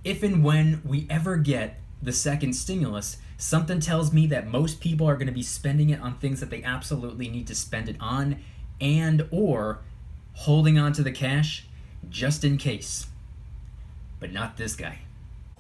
If and when we ever get the second stimulus, something tells me that most people are going to be spending it on things that they absolutely need to spend it on, and or holding on to the cash just in case. But not this guy.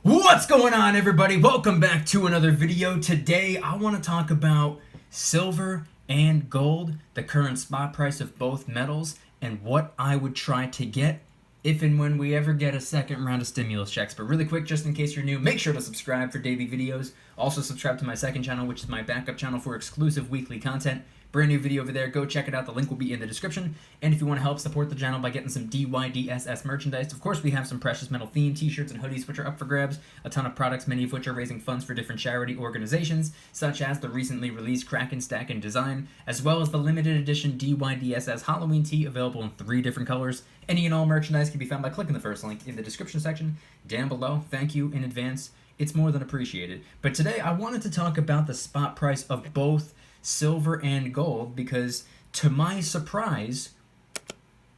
What's going on, everybody? Welcome back to another video. Today I want to talk about silver and gold, the current spot price of both metals, and what I would try to get if and when we ever get a second round of stimulus checks. But really quick, just in case you're new, make sure to subscribe for daily videos. Also subscribe to my second channel, which is my backup channel for exclusive weekly content. Brand new video over there. Go check it out. The link will be in the description. And if you want to help support the channel by getting some DYDSS merchandise, of course, we have some precious metal themed t-shirts and hoodies, which are up for grabs. A ton of products, many of which are raising funds for different charity organizations, such as the recently released Kraken Stack and Design, as well as the limited edition DYDSS Halloween tee, available in 3 different colors. Any and all merchandise can be found by clicking the first link in the description section down below. Thank you in advance. It's more than appreciated. But today I wanted to talk about the spot price of both silver and gold, because to my surprise,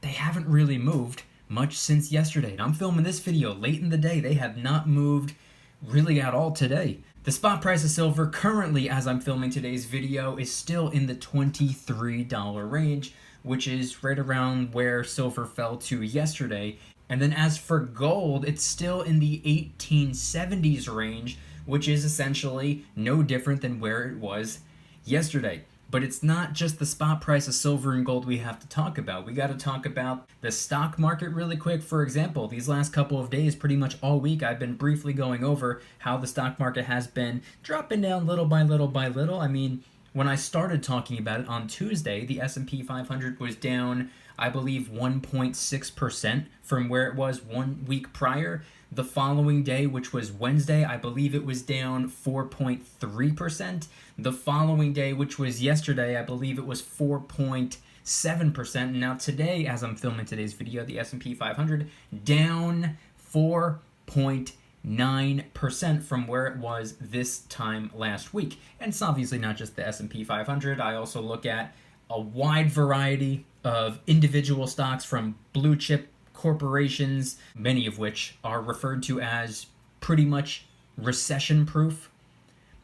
they haven't really moved much since yesterday. And I'm filming this video late in the day. They have not moved really at all today. The spot price of silver currently, as I'm filming today's video, is still in the $23 range, which is right around where silver fell to yesterday. And then as for gold, it's still in the 1870s range, which is essentially no different than where it was yesterday. But it's not just the spot price of silver and gold we have to talk about. We got to talk about the stock market really quick. For example, these last couple of days, pretty much all week, I've been briefly going over how the stock market has been dropping down little by little by little. I mean, when I started talking about it on Tuesday, the S&P 500 was down, I believe, 1.6% from where it was 1 week prior. The following day, which was Wednesday, I believe it was down 4.3%. The following day, which was yesterday, I believe it was 4.7%. Now today, as I'm filming today's video, the S&P 500 down 4.9% from where it was this time last week. And it's obviously not just the S&P 500. I also look at a wide variety of individual stocks from blue chip corporations, many of which are referred to as pretty much recession proof.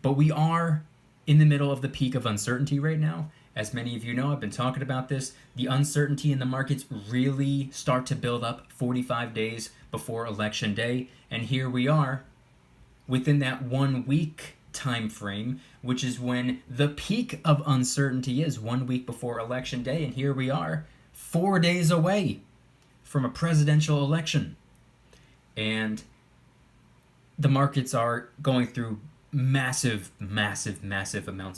But we are in the middle of the peak of uncertainty right now. As many of you know, I've been talking about this. The uncertainty in the markets really start to build up 45 days before election day. And here we are within that 1 week time frame, which is when the peak of uncertainty is, 1 week before election day. And here we are 4 days away from a presidential election. And the markets are going through massive amounts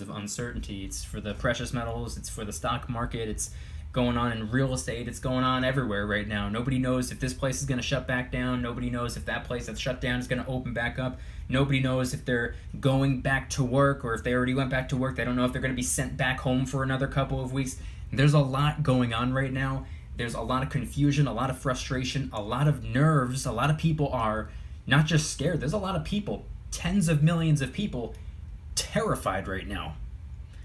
of uncertainty. It's for the precious metals, it's for the stock market, it's going on in real estate, it's going on everywhere right now. Nobody knows if this place is going to shut back down. Nobody knows if that place that's shut down is going to open back up. Nobody knows if they're going back to work, or if they already went back to work, they don't know if they're going to be sent back home for another couple of weeks. There's a lot going on right now. There's a lot of confusion, a lot of frustration, a lot of nerves. A lot of people are not just scared. There's a lot of people, tens of millions of people, terrified right now.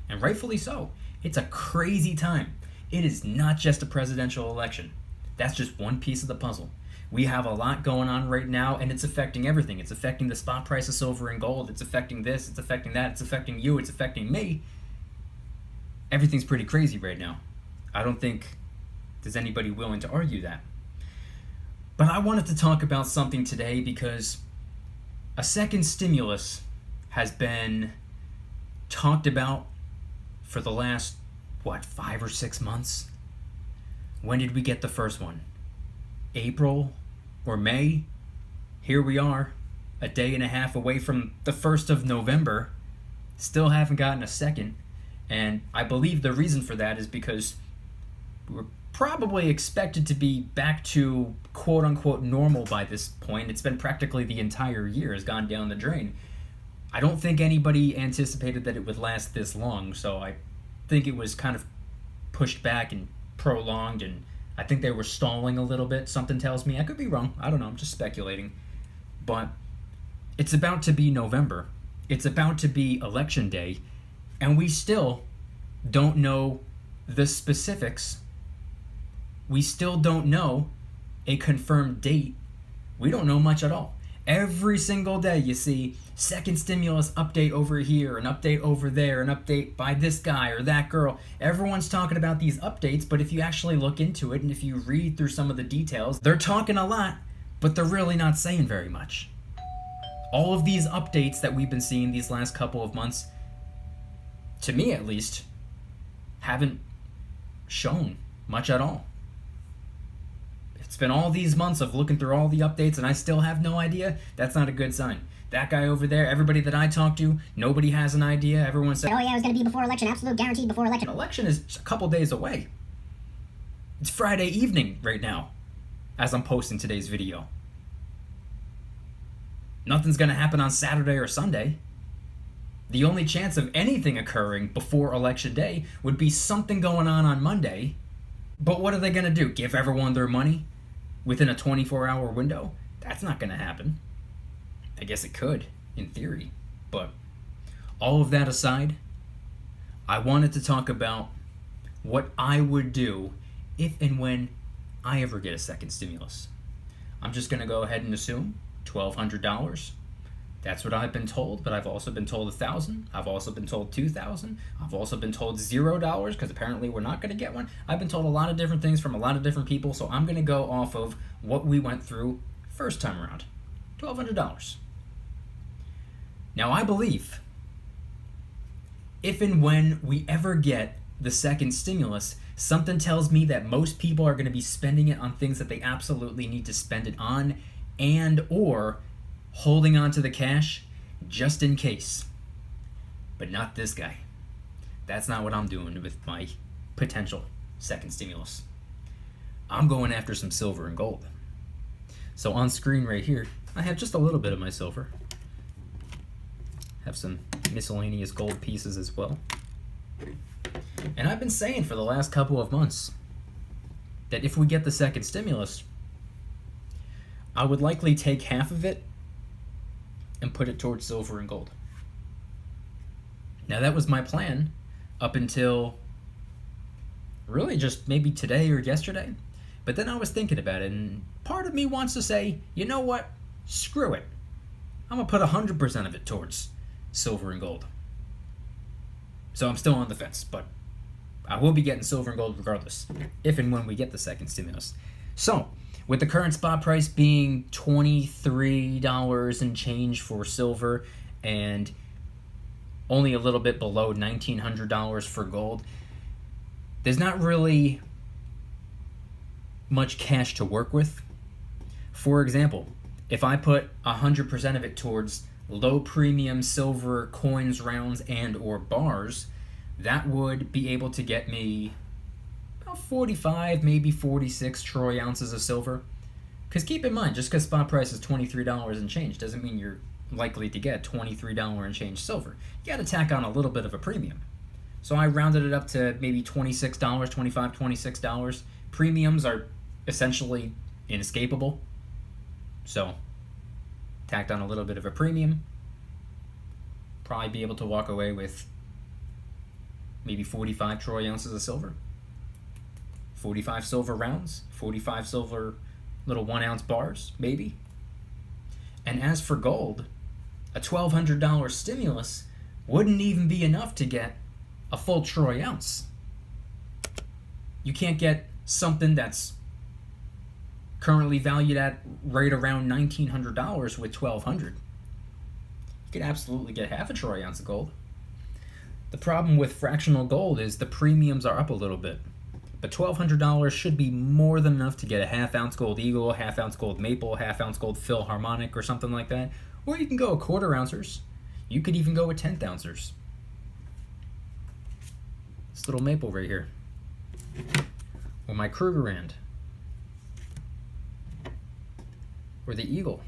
And rightfully so. It's a crazy time. It is not just a presidential election. That's just one piece of the puzzle. We have a lot going on right now, and it's affecting everything. It's affecting the spot price of silver and gold. It's affecting this. It's affecting that. It's affecting you. It's affecting me. Everything's pretty crazy right now. I don't think there's anybody willing to argue that. But I wanted to talk about something today because a second stimulus has been talked about for the last, 5 or 6 months? When did we get the first one? April or May? Here we are, a day and a half away from the 1st of November. Still haven't gotten a second. And I believe the reason for that is because we're probably expected to be back to quote-unquote normal by this point. It's been practically the entire year has gone down the drain. I don't think anybody anticipated that it would last this long, so I think it was kind of pushed back and prolonged, and I think they were stalling a little bit. Something tells me. I could be wrong. I don't know. I'm just speculating. But it's about to be November. It's about to be election day, and we still don't know the specifics. We still don't know a confirmed date. We don't know much at all. Every single day you see second stimulus update over here, an update over there, an update by this guy or that girl. Everyone's talking about these updates, but if you actually look into it and if you read through some of the details, they're talking a lot, but they're really not saying very much. All of these updates that we've been seeing these last couple of months, to me at least, haven't shown much at all. It's been all these months of looking through all the updates and I still have no idea. That's not a good sign. That guy over there, everybody that I talk to, nobody has an idea. Everyone said, oh yeah, it was going to be before election, absolute guaranteed before election. Election is a couple days away. It's Friday evening right now as I'm posting today's video. Nothing's going to happen on Saturday or Sunday. The only chance of anything occurring before election day would be something going on Monday. But what are they going to do? Give everyone their money within a 24-hour window? That's not going to happen. I guess it could, in theory. But all of that aside, I wanted to talk about what I would do if and when I ever get a second stimulus. I'm just going to go ahead and assume $1,200. That's what I've been told, but I've also been told $1,000. I've also been told $2,000. I've also been told $0 because apparently we're not going to get one. I've been told a lot of different things from a lot of different people, so I'm going to go off of what we went through first time around. $1,200. Now I believe if and when we ever get the second stimulus, something tells me that most people are going to be spending it on things that they absolutely need to spend it on, and or holding on to the cash just in case. But not this guy. That's not what I'm doing with my potential second stimulus. I'm going after some silver and gold. So on screen right here, I have just a little bit of my silver. Have some miscellaneous gold pieces as well. And I've been saying for the last couple of months that if we get the second stimulus, I would likely take half of it and put it towards silver and gold. Now that was my plan up until really just maybe today or yesterday. But then I was thinking about it, and part of me wants to say, you know what? Screw it. I'm going to put 100% of it towards silver and gold. So I'm still on the fence, but I will be getting silver and gold regardless, if and when we get the second stimulus. So, with the current spot price being $23 and change for silver and only a little bit below $1,900 for gold, there's not really much cash to work with. For example, if I put 100% of it towards low premium silver coins, rounds, and or bars, that would be able to get me about 45, maybe 46 troy ounces of silver. Because keep in mind, just because spot price is $23 and change doesn't mean you're likely to get $23 and change silver. You got to tack on a little bit of a premium. So I rounded it up to maybe $26, $25, $26. Premiums are essentially inescapable. So tacked on a little bit of a premium. Probably be able to walk away with maybe 45 troy ounces of silver. 45 silver rounds, 45 silver little 1 ounce bars, maybe. And as for gold, a $1,200 stimulus wouldn't even be enough to get a full troy ounce. You can't get something that's currently valued at right around $1,900 with $1,200. You could absolutely get half a troy ounce of gold. The problem with fractional gold is the premiums are up a little bit. But $1,200 should be more than enough to get a half-ounce gold eagle, half-ounce gold maple, half-ounce gold Philharmonic, or something like that. Or you can go a quarter-ouncers. You could even go with 10th-ouncers. This little maple right here. Or my Krugerrand. Or the eagle.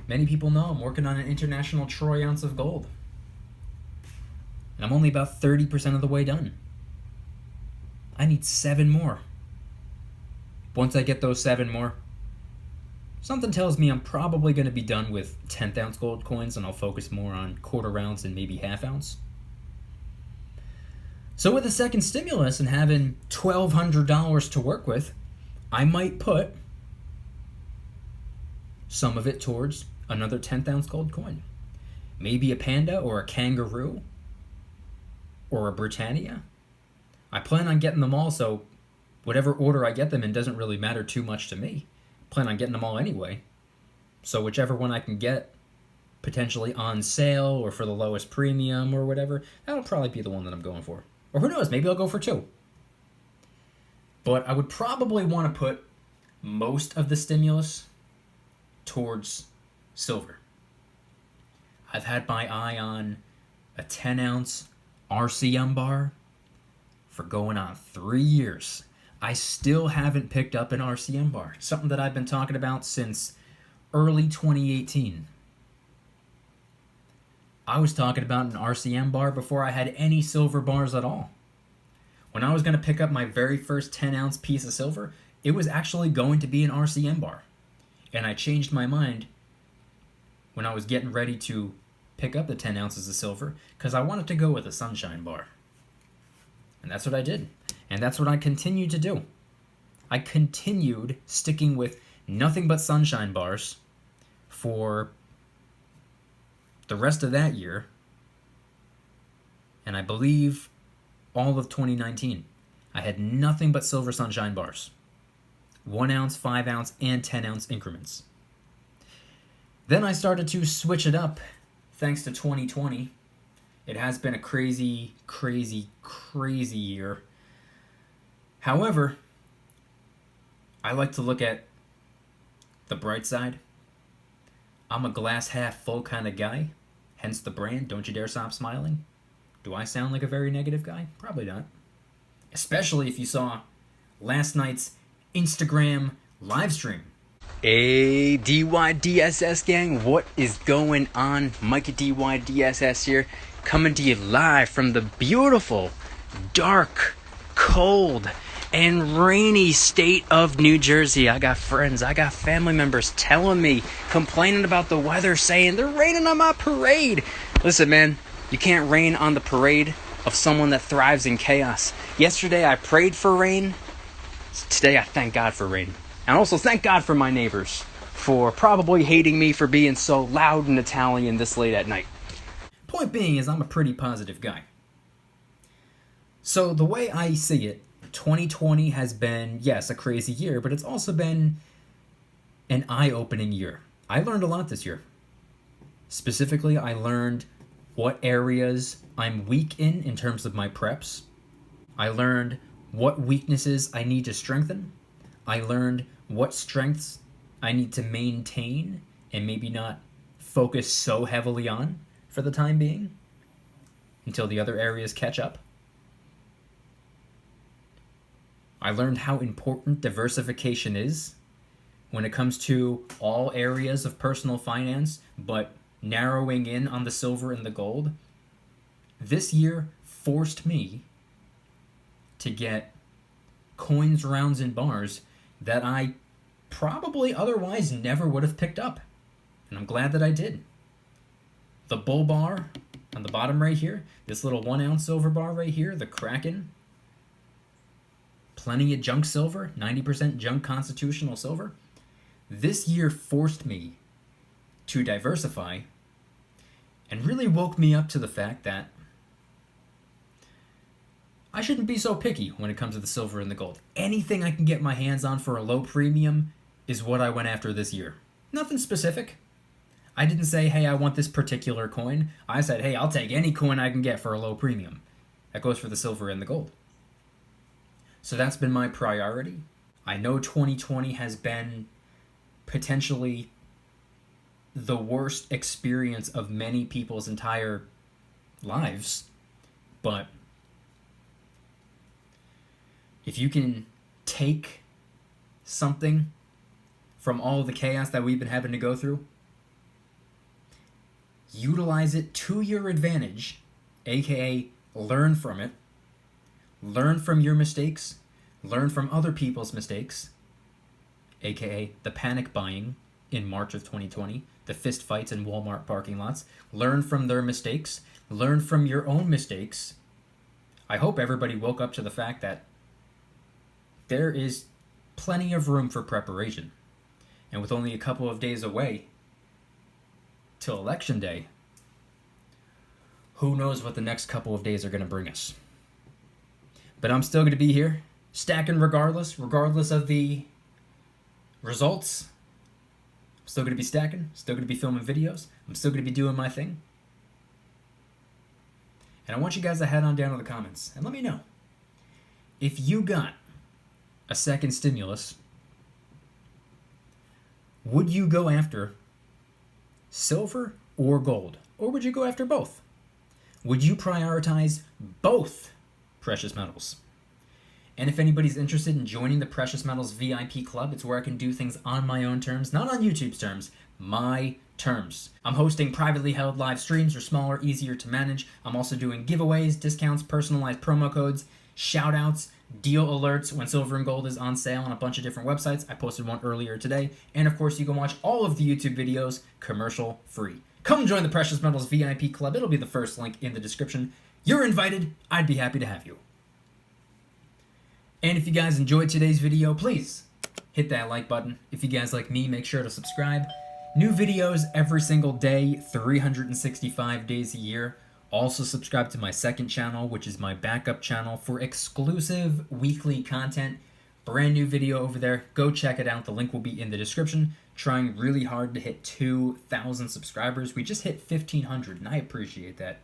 Many people know I'm working on an international troy ounce of gold. And I'm only about 30% of the way done. I need 7 more. Once I get those 7 more, something tells me I'm probably going to be done with 10th ounce gold coins and I'll focus more on quarter ounce and maybe half ounce. So with a second stimulus and having $1,200 to work with, I might put some of it towards another 10th ounce gold coin. Maybe a panda or a kangaroo or a Britannia. I plan on getting them all, so whatever order I get them in doesn't really matter too much to me. I plan on getting them all anyway. So whichever one I can get potentially on sale or for the lowest premium or whatever, that'll probably be the one that I'm going for. Or who knows, maybe I'll go for two. But I would probably want to put most of the stimulus towards silver. I've had my eye on a 10 ounce RCM bar for going on 3 years. I still haven't picked up an RCM bar. Something that I've been talking about since early 2018. I was talking about an RCM bar before I had any silver bars at all. When I was going to pick up my very first 10 ounce piece of silver, it was actually going to be an RCM bar. And I changed my mind when I was getting ready to pick up the 10 ounces of silver because I wanted to go with a sunshine bar. And that's what I did. And that's what I continued to do. I continued sticking with nothing but sunshine bars for the rest of that year. And I believe all of 2019. I had nothing but silver sunshine bars. 1 ounce, 5 ounce, and 10 ounce increments. Then I started to switch it up thanks to 2020. It has been a crazy, crazy, crazy year. However, I like to look at the bright side. I'm a glass half full kind of guy, hence the brand, Don't You Dare Stop Smiling. Do I sound like a very negative guy? Probably not. Especially if you saw last night's Instagram live stream. Hey, DYDSS gang, what is going on? Mykie DYDSS here, coming to you live from the beautiful, dark, cold, and rainy state of New Jersey. I got friends, I got family members telling me, complaining about the weather, saying they're raining on my parade. Listen, man, you can't rain on the parade of someone that thrives in chaos. Yesterday I prayed for rain. Today I thank God for rain. And also thank God for my neighbors for probably hating me for being so loud and Italian this late at night. Point being is I'm a pretty positive guy. So the way I see it, 2020 has been, yes, a crazy year, but it's also been an eye-opening year. I learned a lot this year. Specifically, I learned what areas I'm weak in terms of my preps. I learned what weaknesses I need to strengthen. I learned what strengths I need to maintain and maybe not focus so heavily on for the time being until the other areas catch up. I learned how important diversification is when it comes to all areas of personal finance, but narrowing in on the silver and the gold. This year forced me to get coins, rounds, and bars that I probably otherwise never would have picked up. And I'm glad that I did. The bull bar on the bottom right here, this little 1 ounce silver bar right here, the Kraken. Plenty of junk silver, 90% junk constitutional silver. This year forced me to diversify and really woke me up to the fact that I shouldn't be so picky when it comes to the silver and the gold. Anything I can get my hands on for a low premium is what I went after this year. Nothing specific. I didn't say, hey, I want this particular coin. I said, hey, I'll take any coin I can get for a low premium. That goes for the silver and the gold. So that's been my priority. I know 2020 has been potentially the worst experience of many people's entire lives, but if you can take something from all the chaos that we've been having to go through, utilize it to your advantage, aka learn from it, learn from your mistakes, learn from other people's mistakes, aka the panic buying in March of 2020, the fist fights in Walmart parking lots, learn from their mistakes, learn from your own mistakes. I hope everybody woke up to the fact that there is plenty of room for preparation. And with only a couple of days away, till Election Day, who knows what the next couple of days are going to bring us. But I'm still going to be here, stacking regardless of the results. I'm still going to be stacking, still going to be filming videos. I'm still going to be doing my thing. And I want you guys to head on down to the comments and let me know. If you got a second stimulus, would you go after silver or gold? Or would you go after both? Would you prioritize both precious metals? And if anybody's interested in joining the Precious Metals VIP Club, it's where I can do things on my own terms, not on YouTube's terms, my terms. I'm hosting privately held live streams, are smaller, easier to manage. I'm also doing giveaways, discounts, personalized promo codes, shout outs, deal alerts when silver and gold is on sale on a bunch of different websites. I posted one earlier today. And of course, you can watch all of the YouTube videos commercial free. Come join the Precious Metals VIP Club. It'll be the first link in the description. You're invited. I'd be happy to have you. And if you guys enjoyed today's video, please hit that like button. If you guys like me, make sure to subscribe. New videos every single day, 365 days a year. Also subscribe to my second channel, which is my backup channel for exclusive weekly content. Brand new video over there. Go check it out. The link will be in the description. Trying really hard to hit 2,000 subscribers. We just hit 1,500, and I appreciate that.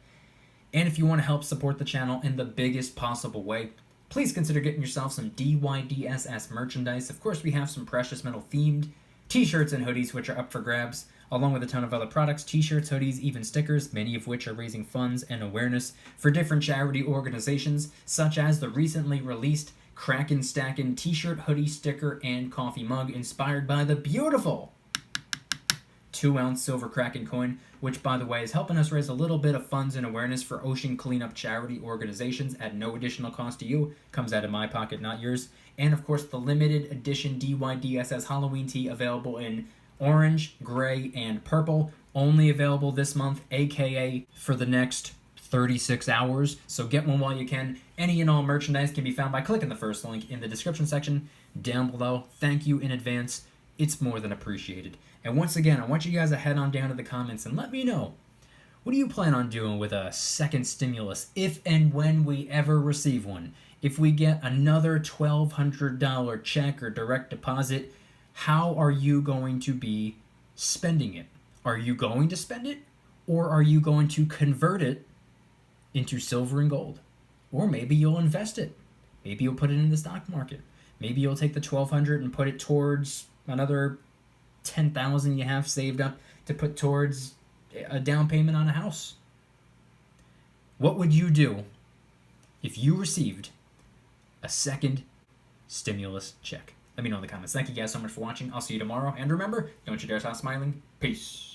And if you want to help support the channel in the biggest possible way, please consider getting yourself some DYDSS merchandise. Of course, we have some precious metal themed t-shirts and hoodies, which are up for grabs, along with a ton of other products, t-shirts, hoodies, even stickers, many of which are raising funds and awareness for different charity organizations, such as the recently released Kraken Stackin' t-shirt, hoodie, sticker, and coffee mug inspired by the beautiful 2-ounce silver Kraken coin, which, by the way, is helping us raise a little bit of funds and awareness for ocean cleanup charity organizations at no additional cost to you. Comes out of my pocket, not yours. And, of course, the limited edition DYDSS Halloween tee available in orange, gray, and purple. Only available this month, aka for the next 36 hours. So get one while you can. Any and all merchandise can be found by clicking the first link in the description section down below. Thank you in advance. It's more than appreciated. And once again, I want you guys to head on down to the comments and let me know, what do you plan on doing with a second stimulus if and when we ever receive one? If we get another $1,200 check or direct deposit, how are you going to be spending it? Are you going to spend it, or are you going to convert it into silver and gold? Or maybe you'll invest it. Maybe you'll put it in the stock market. Maybe you'll take the $1,200 and put it towards another $10,000 you have saved up to put towards a down payment on a house. What would you do if you received a second stimulus check? Let me know in the comments. Thank you guys so much for watching. I'll see you tomorrow. And remember, don't you dare stop smiling. Peace.